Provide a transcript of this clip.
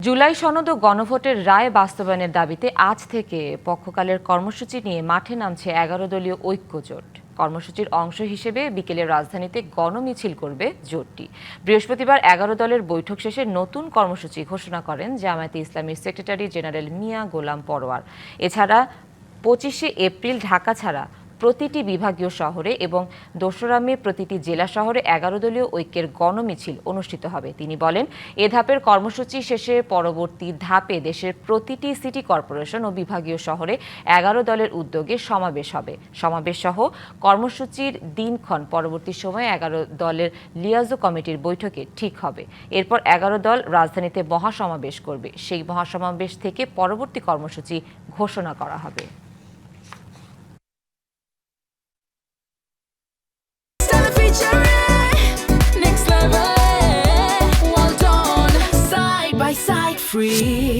জুলাই সনদ ও গণভোটের রায় বাস্তবায়নের দাবিতে আজ থেকে পক্ষকালের কর্মসূচি নিয়ে মাঠে নামছে ১১ দলীয় ঐক্য জোট। কর্মসূচির অংশ হিসেবে বিকেলে রাজধানীতে গণমিছিল করবে জোটটি। বৃহস্পতিবার ১১ দলের বৈঠক শেষে নতুন কর্মসূচি ঘোষণা করেন জামায়াতে ইসলামীর সেক্রেটারি জেনারেল মিয়া গোলাম পরোয়ার। এছাড়া ২৫শে এপ্রিল ঢাকা ছাড়া প্রতিটি বিভাগীয় শহরে এবং ২রা মে প্রতিটি জেলা শহরে ১১ দলীয় ঐক্যের গণমিছিল অনুষ্ঠিত হবে। তিনি বলেন, এ ধাপের কর্মসূচি শেষে পরবর্তী ধাপে দেশের প্রতিটি সিটি কর্পোরেশন ও বিভাগীয় শহরে ১১ দলের উদ্যোগে সমাবেশ হবে। সমাবেশ সহ কর্মসূচির দিনক্ষণ পরবর্তী সময়ে ১১ দলের লিয়াজো কমিটির বৈঠকে ঠিক হবে। এরপর ১১ দল রাজধানীতে মহাসমাবেশ করবে। সেই মহাসমাবেশ থেকে পরবর্তী কর্মসূচি ঘোষণা করা হবে। Next level, well done, side by side, free.